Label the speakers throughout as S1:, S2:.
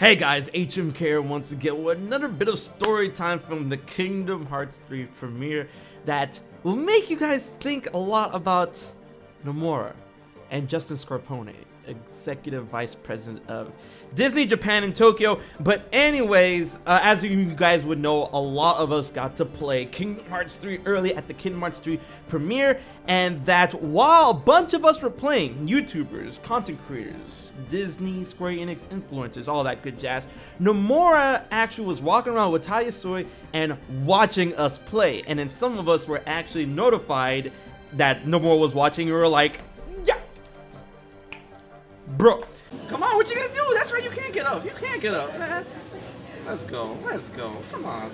S1: Hey guys, HMK here once again with another bit of story time from the Kingdom Hearts 3 premiere that will make you guys think a lot about Nomura and Justin Scarpone, Executive Vice President of Disney Japan in Tokyo. But anyways, as you guys would know, a lot of us got to play Kingdom Hearts 3 early at the Kingdom Hearts 3 premiere, and that while a bunch of us were playing, YouTubers, content creators, Disney, Square Enix influencers, all that good jazz, Nomura actually was walking around with Talia Soy and watching us play. And then some of us were actually notified that Nomura was watching, and we were like, yeah, bro, come on, what you gonna do? That's right, you can't get up. You can't get up, man. Let's go, come on.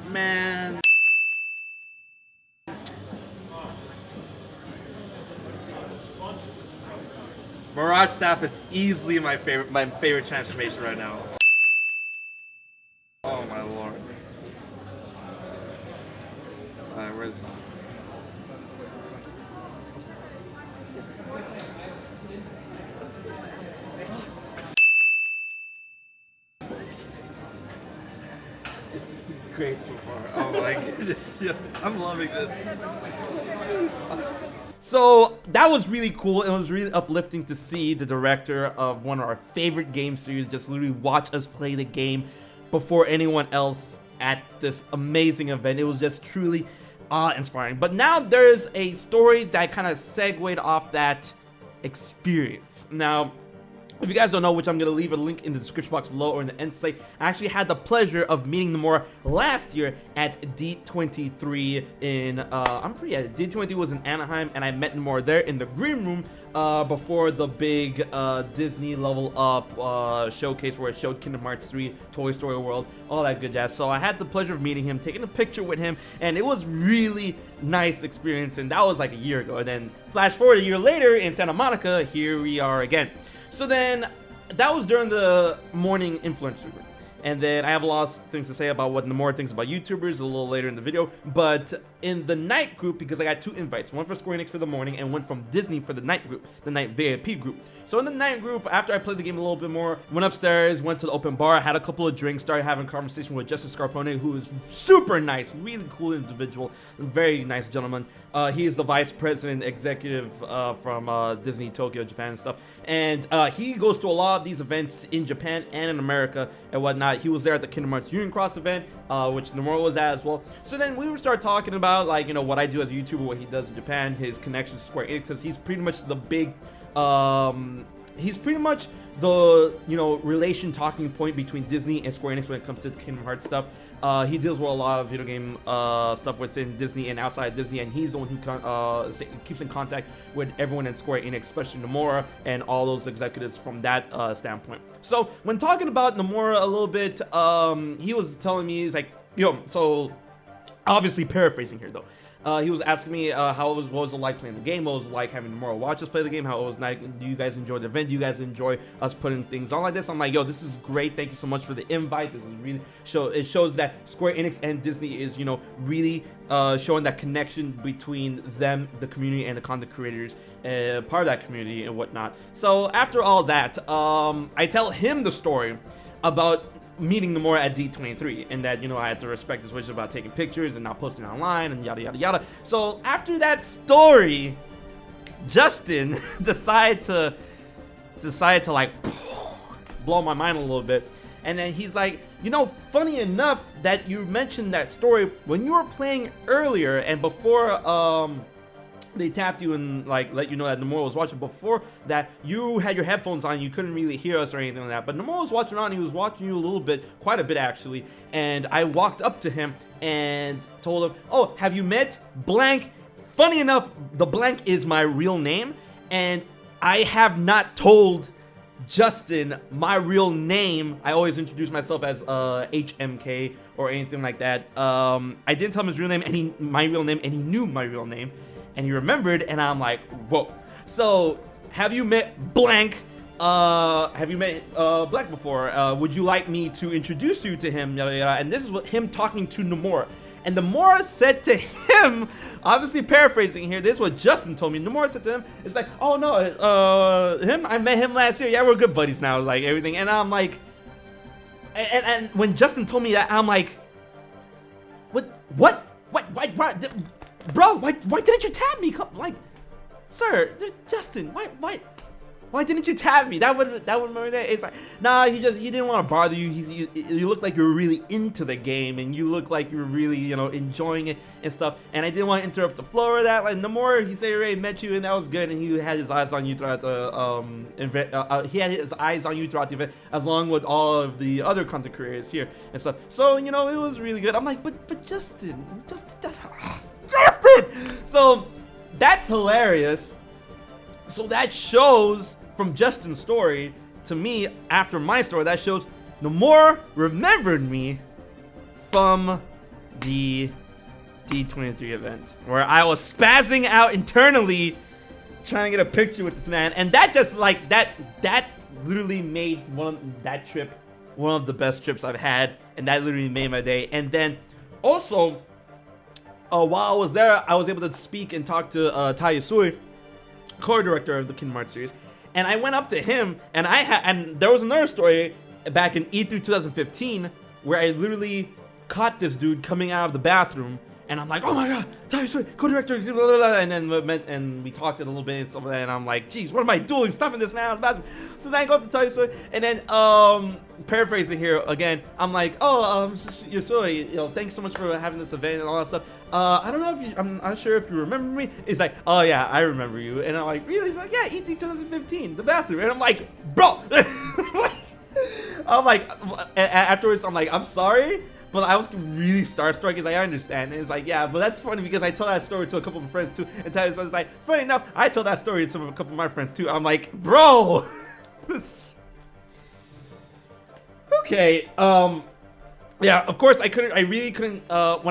S1: Man. Mirage Staff is easily my favorite transformation right now. Oh my lord. Alright, where's... It's great so far. Oh my goodness. Yeah, I'm loving this. So that was really cool. It was really uplifting to see the director of one of our favorite game series just literally watch us play the game before anyone else at this amazing event. It was just truly awe-inspiring. But now there's a story that kind of segued off that experience. Now, if you guys don't know, which I'm going to leave a link in the description box below or in the end slate, I actually had the pleasure of meeting Nomura last year at D23 in, D23 was in Anaheim, and I met Nomura there in the green room before the big Disney Level Up showcase where it showed Kingdom Hearts 3, Toy Story World, all that good jazz. So I had the pleasure of meeting him, taking a picture with him, and it was really nice experience, and that was like a year ago. And then flash forward a year later in Santa Monica, here we are again. So then, that was during the morning influencer group. And then I have a lot of things to say about what Nomura thinks about YouTubers a little later in the video. But in the night group, because I got two invites, one for Square Enix for the morning and one from Disney for the night group, the night VIP group. So in the night group, after I played the game a little bit more, went upstairs, went to the open bar, had a couple of drinks, started having a conversation with Justin Scarpone, who is super nice, really cool individual, very nice gentleman. He is the vice president executive from Disney Tokyo, Japan and stuff. And he goes to a lot of these events in Japan and in America and whatnot. He was there at the Kingdom Hearts Union Cross event, which Nomura was at as well. So then we would start talking about, like, you know, what I do as a YouTuber, what he does in Japan, his connections to Square Enix, because he's pretty much the big, he's pretty much the, you know, relation talking point between Disney and Square Enix when it comes to the Kingdom Hearts stuff. He deals with a lot of video game stuff within Disney and outside Disney, and he's the one who keeps in contact with everyone in Square Enix, especially Nomura and all those executives from that standpoint. So when talking about Nomura a little bit, he was telling me, he's like, yo, so obviously paraphrasing here though. He was asking me what was it like playing the game, what was it like having Nomura watch us play the game, how it was like, do you guys enjoy the event, do you guys enjoy us putting things on like this? I'm like, yo, this is great, thank you so much for the invite. This is really it shows that Square Enix and Disney is, you know, really showing that connection between them, the community, and the content creators, part of that community and whatnot. So after all that, I tell him the story about meeting Nomura at D23, and that, you know, I had to respect his wishes about taking pictures and not posting online and yada yada yada. So after that story, Justin decided to like blow my mind a little bit, and then he's like, you know, funny enough that you mentioned that story when you were playing earlier and before they tapped you and like let you know that Nomura was watching. Before that, you had your headphones on, you couldn't really hear us or anything like that, but Nomura was watching on, he was watching you a little bit, quite a bit actually, and I walked up to him and told him, oh, have you met blank? Funny enough, the blank is my real name, and I have not told Justin my real name. I always introduce myself as HMK or anything like that. I didn't tell him his real name, and my real name, and he knew my real name. And he remembered, and I'm like, whoa. So, have you met blank? Have you met Blank before? Would you like me to introduce you to him? Yada, yada. And this is what him talking to Nomura. And Nomura said to him, obviously paraphrasing here, this is what Justin told me. Nomura said to him, it's like, oh no, I met him last year. Yeah, we're good buddies now, like everything. And I'm like, and when Justin told me that, I'm like, what? Bro, why didn't you tag me? Like, sir, Justin, why didn't you tag me? That would remember that. It's like, nah, he didn't want to bother you. You look like you were really into the game, and you look like you were really, you know, enjoying it and stuff. And I didn't want to interrupt the flow of that. Like, Nomura, he said he already met you, and that was good. And he had his eyes on you throughout the event. He had his eyes on you throughout the event, as long with all of the other content creators here and stuff. So, you know, it was really good. I'm like, but Justin. So that's hilarious. So that shows, from Justin's story to me after my story, that shows Nomura remembered me from the D23 event where I was spazzing out internally trying to get a picture with this man, and that just like that literally made that trip one of the best trips I've had, and that literally made my day. And then also while I was there, I was able to speak and talk to Tai Yasui, co-director of the Kingdom Hearts series, and I went up to him, and and there was another story back in E3 2015 where I literally caught this dude coming out of the bathroom, and I'm like, oh my god, Tai Yasui, co-director, and then we talked a little bit and stuff like that, and I'm like, geez, what am I doing, stopping this man out of the bathroom? So then I go up to Tai Yasui, and then paraphrasing here again, I'm like, oh, Yasui, you know, thanks so much for having this event and all that stuff. I don't know if I'm not sure if you remember me. He's like, oh yeah, I remember you. And I'm like, really? He's like, yeah, E3 2015, the bathroom. And I'm like, bro. I'm like, afterwards, I'm like, I'm sorry, but I was really starstruck. He's like, I understand. And it's like, yeah, but that's funny because I told that story to a couple of my friends too. And Tyler was like, funny enough, I told that story to a couple of my friends too. I'm like, bro. Okay. Yeah, of course I really couldn't, because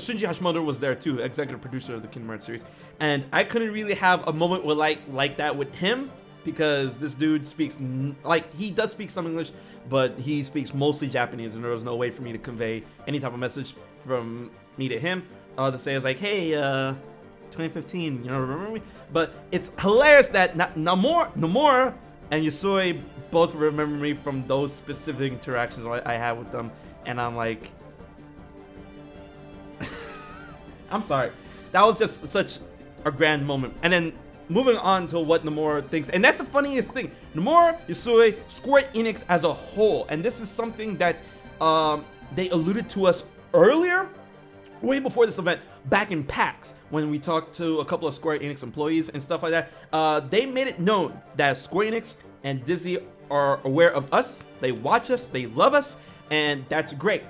S1: Shinji Hashimoto was there too, executive producer of the Kingdom Hearts series, and I couldn't really have a moment with like that with him, because this dude speaks, he does speak some English, but he speaks mostly Japanese, and there was no way for me to convey any type of message from me to him, to say, I was like, hey, 2015, you know, remember me? But it's hilarious that Nomura and Yasui both remember me from those specific interactions I had with them, and I'm like, I'm sorry. That was just such a grand moment. And then moving on to what Nomura thinks, and that's the funniest thing. Nomura, Yasui, Square Enix as a whole, and this is something that they alluded to us earlier, way before this event, back in PAX, when we talked to a couple of Square Enix employees and stuff like that. They made it known that Square Enix and Disney are aware of us, they watch us, they love us, and that's great.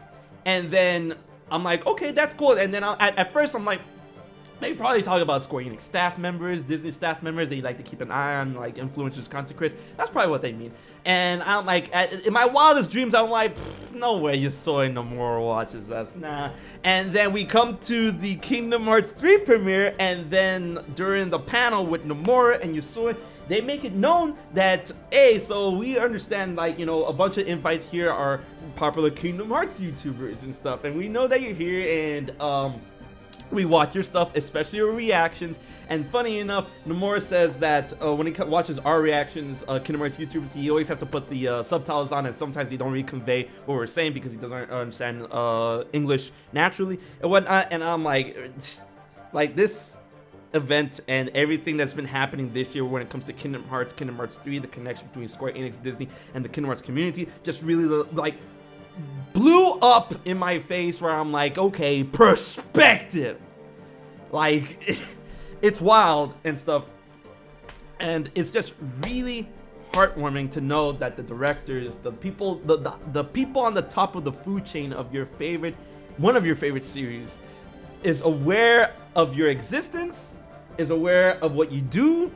S1: And then I'm like, okay, that's cool. And then at first I'm like, they probably talk about Square Enix staff members, Disney staff members. They like to keep an eye on like influencers, content creators. That's probably what they mean. And I'm like, in my wildest dreams, I'm like, no way Yasui Nomura watches us, nah. And then we come to the Kingdom Hearts 3 premiere, and then during the panel with Nomura and Yasui, they make it known that, hey, so we understand, like, you know, a bunch of invites here are popular Kingdom Hearts YouTubers and stuff, and we know that you're here, and we watch your stuff, especially your reactions. And funny enough, Nomura says that when he watches our reactions, Kingdom Hearts YouTubers, he always have to put the subtitles on, and sometimes he don't really convey what we're saying because he doesn't understand English naturally and whatnot. And I'm like this event and everything that's been happening this year when it comes to Kingdom Hearts 3, the connection between Square Enix, Disney, and the Kingdom Hearts community just really like blew up in my face, where I'm like, okay, perspective. Like, it's wild and stuff. And it's just really heartwarming to know that the directors, the people, the people on the top of the food chain of your favorite, one of your favorite series, is aware of your existence, is aware of what you do,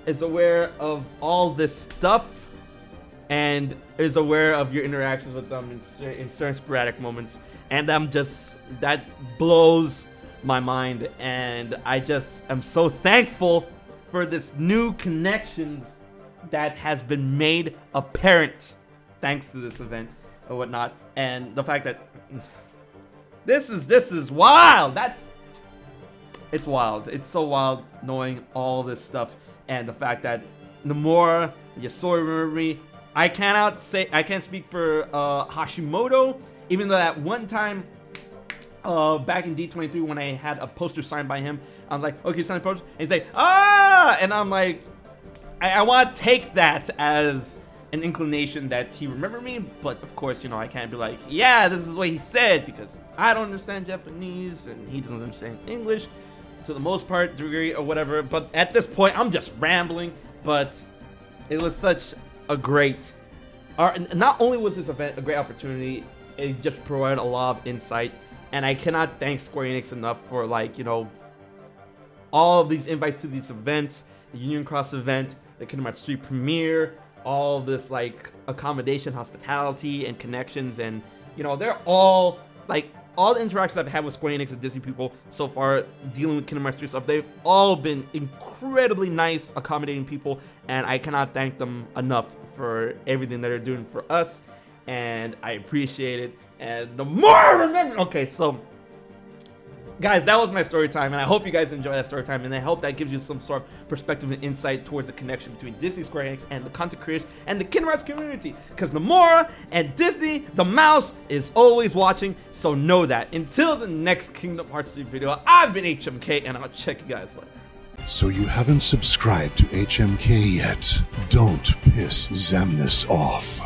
S1: is aware of all this stuff, and is aware of your interactions with them in certain sporadic moments. And that blows my mind, and I just am so thankful for this new connections that has been made apparent thanks to this event or whatnot. And the fact that This is wild. It's wild. It's so wild knowing all this stuff and the fact that Nomura, Yasori remember me. I can't speak for Hashimoto, even though that one time back in D23 when I had a poster signed by him, I was like, okay, sign the poster, and he's like, ah, and I'm like, I want to take that as an inclination that he remembered me, but of course, you know, I can't be like, yeah, this is what he said, because I don't understand Japanese and he doesn't understand English to the most part, degree or whatever. But at this point, I'm just rambling. But it was such a great, not only was this event a great opportunity, it just provided a lot of insight, and I cannot thank Square Enix enough for, like, you know, all of these invites to these events, the Union Cross event, the Kingdom Hearts 3 premiere, all of this, like, accommodation, hospitality, and connections, and, you know, they're all, like, all the interactions I've had with Square Enix and Disney people so far dealing with Kingdom Hearts 3 stuff, they've all been incredibly nice, accommodating people, and I cannot thank them enough for everything that they're doing for us, and I appreciate it. And the more I remember, okay, so guys, that was my story time, and I hope you guys enjoy that story time, and I hope that gives you some sort of perspective and insight towards the connection between Disney, Square Enix, and the content creators and the Kingdom Hearts community. Because Nomura and Disney, the mouse, is always watching, so know that. Until the next Kingdom Hearts 3 video, I've been HMK, and I'll check you guys later.
S2: So you haven't subscribed to HMK yet? Don't piss Xemnas off.